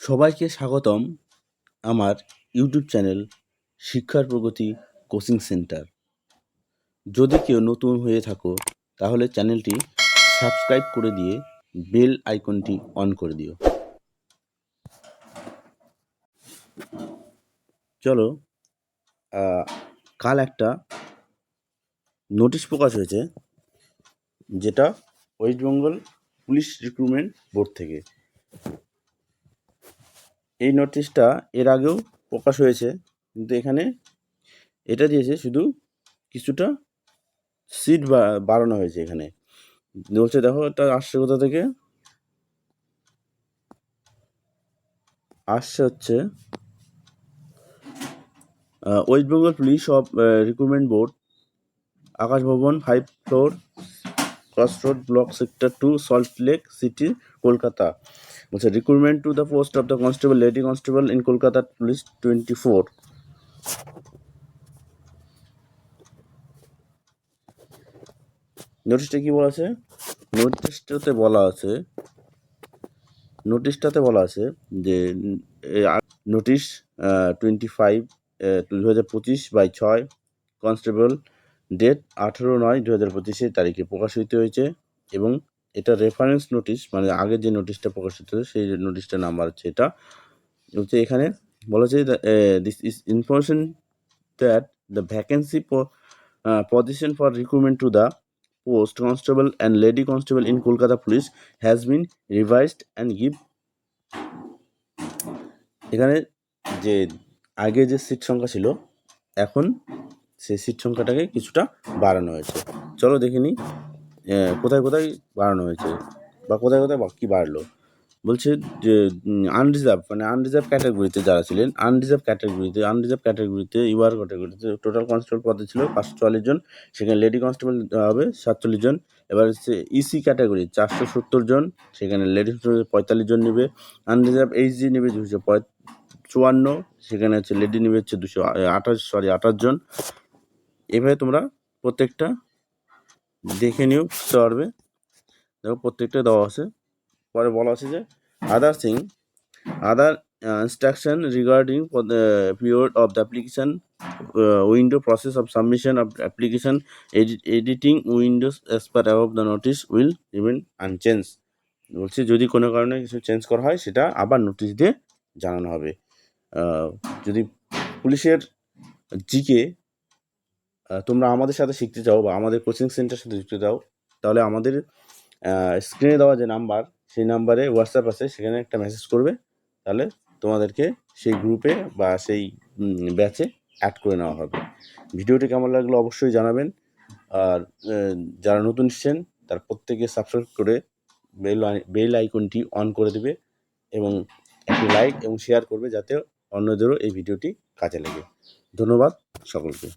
সবাইকে স্বাগতম আমার ইউটিউব চ্যানেল শিক্ষার প্রগতি কোচিং সেন্টার। যদি কেউ নতুন হয়ে থাকো তাহলে চ্যানেলটি সাবস্ক্রাইব করে দিয়ে বেল আইকনটি অন করে দিও। চলো, কাল একটা নোটিশ প্রকাশ হয়েছে, যেটা West Bengal police recruitment board থেকে। এই নোটিশটা এর আগেও প্রকাশ হয়েছে, কিন্তু এখানে এটা দিয়েছে শুধু কিছুটা সিট বাড়ানো হয়েছে। এখানে বলছে, দেখো এটা আসছে কোথা থেকে, আসছে হচ্ছে West Bengal police of recruitment board, Akash Bhavan, 5 floor, cross road, block sector 2, Salt Lake City, Kolkata. বলছে recruitment to the post of the constable, lady constable in Kolkata police 24। নোটিশটা কি বলা আছে? নোটিশটাতে বলা আছে যে নোটিশ 25/2025 কনস্টেবল, ডেট 18/9/2025 তারিখে প্রকাশিত হয়েছে। এবং এটা রেফারেন্স নোটিশ, মানে আগের যে নোটিশটা প্রকাশিত হয়েছে সেই নোটিশটার নাম্বার হচ্ছে এটা। হচ্ছে এখানে বলা হচ্ছে this is information that the vacancy position for recruitment to the post constable and lady constable in Kolkata police has been revised and give। এখানে যে আগে যে সিট সংখ্যা ছিল, এখন সেই সিট সংখ্যাটাকে কিছুটা বাড়ানো হয়েছে। চলো দেখে নিই কোথায় কোথায় বাড়ানো হয়েছে বা কোথায় কোথায় কী বাড়লো। বলছে যে আনরিজার্ভ ক্যাটাগরিতে যারা ছিলেন, আনরিজার্ভ ক্যাটাগরিতে ইউআর ক্যাটাগরিতে টোটাল কনস্টেবল পদে ছিল 544 জন, সেখানে লেডি কনস্টেবল হবে 47 জন। এবার হচ্ছে ইসি ক্যাটাগরি 470 জন, সেখানে লেডি 45 জন নেবে। আনরিজার্ভ এইচজি নেবে 254, সেখানে হচ্ছে লেডি নেবে হচ্ছে 228 জন। এভাবে তোমরা প্রত্যেকটা দেখে নিও, বুঝতে পারবে। দেখো প্রত্যেকটা দেওয়া আছে। পরে বলা আছে যে other instruction regarding for the period of the application window, process of submission of application, editing windows as per above the notice will remain unchanged। বলছি যদি কোনো কারণে কিছু চেঞ্জ করা হয় সেটা আবার নোটিশ দিয়ে জানানো হবে। যদি পুলিশের জিকে তোমরা আমাদের সাথে শিখতে চাও বা আমাদের কোচিং সেন্টারের সাথে যুক্ত চাও, তাহলে আমাদের স্ক্রিনে দেওয়া যে নাম্বার, সেই নাম্বারে হোয়াটসঅ্যাপ আছে, সেখানে একটা মেসেজ করবে, তাহলে তোমাদেরকে সেই গ্রুপে বা সেই ব্যাচে অ্যাড করে নেওয়া হবে। ভিডিওটি কেমন লাগলো অবশ্যই জানাবেন। আর যারা নতুন এসেছেন তারা প্রত্যেকে সাবস্ক্রাইব করে বেল আইকনটি অন করে দেবে এবং একটি লাইক এবং শেয়ার করবে, যাতে অন্যদেরও এই ভিডিওটি কাজে লাগে। ধন্যবাদ সকলকে।